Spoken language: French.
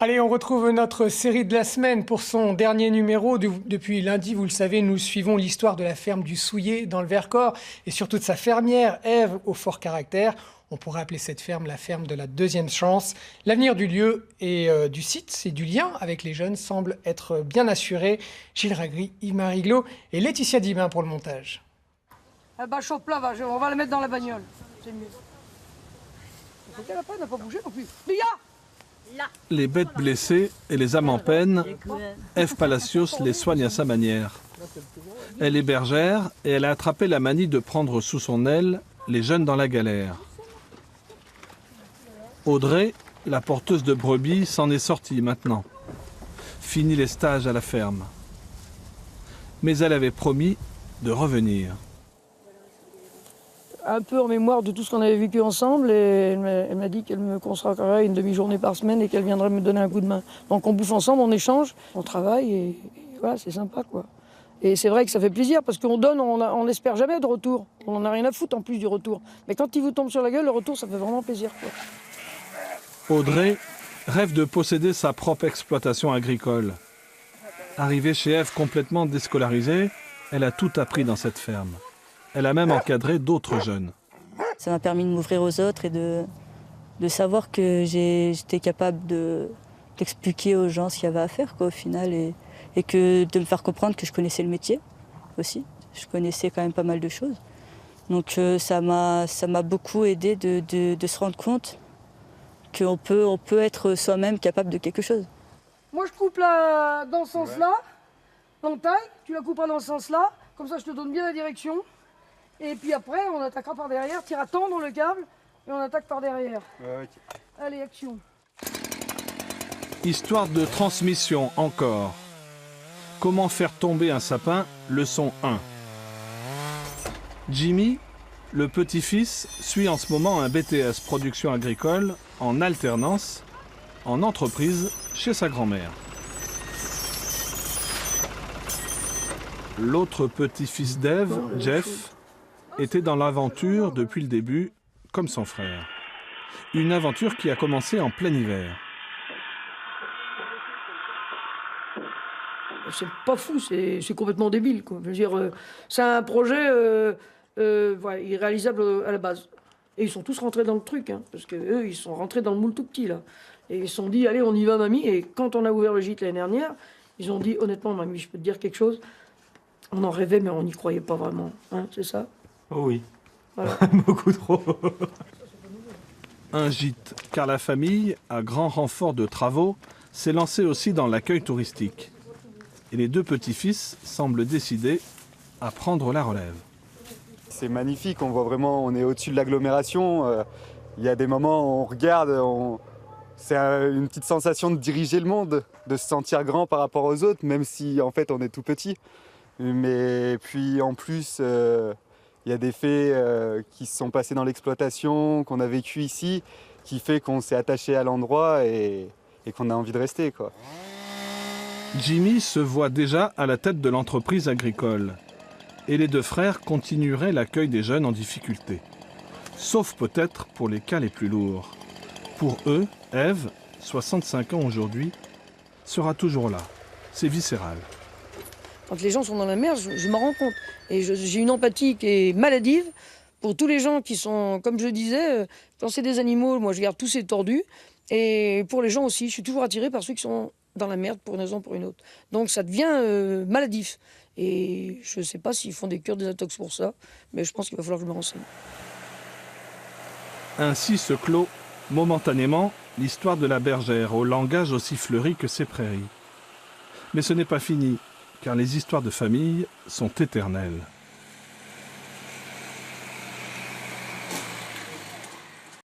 Allez, on retrouve notre série de la semaine pour son dernier numéro. Depuis lundi, vous le savez, nous suivons l'histoire de la ferme du Souillet dans le Vercors et surtout de sa fermière, Ève, au fort caractère. On pourrait appeler cette ferme la ferme de la deuxième chance. L'avenir du lieu et du site et du lien avec les jeunes semble être bien assuré. Gilles Ragry, Yves-Marie Glo et Laetitia Dibin pour le montage. Ah bah chauffe là, on va la mettre dans la bagnole. C'est mieux. Faut qu'elle n'a pas bougé non plus. Lia! Les bêtes blessées et les âmes en peine, Ève Palacios les soigne à sa manière. Elle est bergère et elle a attrapé la manie de prendre sous son aile les jeunes dans la galère. Audrey, la porteuse de brebis, s'en est sortie maintenant. Fini les stages à la ferme. Mais elle avait promis de revenir. Un peu en mémoire de tout ce qu'on avait vécu ensemble et elle m'a dit qu'elle me consacrerait une demi-journée par semaine et qu'elle viendrait me donner un coup de main. Donc on bouffe ensemble, on échange, on travaille et voilà, c'est sympa quoi. Et c'est vrai que ça fait plaisir parce qu'on donne, on n'espère jamais de retour. On n'en a rien à foutre en plus du retour. Mais quand il vous tombe sur la gueule, le retour ça fait vraiment plaisir quoi. Audrey rêve de posséder sa propre exploitation agricole. Arrivée chez Ève complètement déscolarisée, elle a tout appris dans cette ferme. Elle a même encadré d'autres jeunes. Ça m'a permis de m'ouvrir aux autres et de savoir que j'étais capable d'expliquer aux gens ce qu'il y avait à faire quoi, au final et que de me faire comprendre que je connaissais le métier aussi. Je connaissais quand même pas mal de choses. Donc ça m'a beaucoup aidé de se rendre compte qu'on peut être soi-même capable de quelque chose. Moi je coupe là dans ce sens-là, l'entaille, tu la couperas dans ce sens-là, comme ça je te donne bien la direction. Et puis après, on attaquera par derrière, tire à tendre le câble et on attaque par derrière. Ouais. Allez, action. Histoire de transmission encore. Comment faire tomber un sapin, leçon 1. Jimmy, le petit-fils, suit en ce moment un BTS production agricole en alternance, en entreprise, chez sa grand-mère. L'autre petit-fils d'Ève, Jeff, était dans l'aventure depuis le début, comme son frère. Une aventure qui a commencé en plein hiver. C'est pas fou, c'est complètement débile quoi. Je veux dire, c'est un projet voilà, irréalisable à la base. Et ils sont tous rentrés dans le truc, hein, parce qu'eux, ils sont rentrés dans le moule tout petit là. Et ils se sont dit, allez, on y va mamie. Et quand on a ouvert le gîte l'année dernière, ils ont dit, honnêtement mamie, je peux te dire quelque chose, on en rêvait mais on n'y croyait pas vraiment, hein, c'est ça? Oh oui, Voilà. beaucoup trop. Un gîte, car la famille, à grand renfort de travaux, s'est lancée aussi dans l'accueil touristique. Et les deux petits-fils semblent décidés à prendre la relève. C'est magnifique, on voit vraiment, on est au-dessus de l'agglomération. Il y a des moments où on regarde, c'est une petite sensation de diriger le monde, de se sentir grand par rapport aux autres, même si en fait on est tout petit. Mais puis en plus, il y a des faits qui se sont passés dans l'exploitation, qu'on a vécu ici, qui fait qu'on s'est attaché à l'endroit et qu'on a envie de rester, quoi. Jimmy se voit déjà à la tête de l'entreprise agricole. Et les deux frères continueraient l'accueil des jeunes en difficulté. Sauf peut-être pour les cas les plus lourds. Pour eux, Ève, 65 ans aujourd'hui, sera toujours là. C'est viscéral. Quand les gens sont dans la merde, je m'en rends compte. Et j'ai une empathie qui est maladive pour tous les gens qui sont, comme je disais, quand c'est des animaux, moi je garde tous ces tordus. Et pour les gens aussi, je suis toujours attirée par ceux qui sont dans la merde pour une raison ou pour une autre. Donc ça devient maladif. Et je ne sais pas s'ils font des cures, des intox pour ça, mais je pense qu'il va falloir que je me renseigne. Ainsi se clôt, momentanément, l'histoire de la bergère, au langage aussi fleuri que ses prairies. Mais ce n'est pas fini, car les histoires de famille sont éternelles.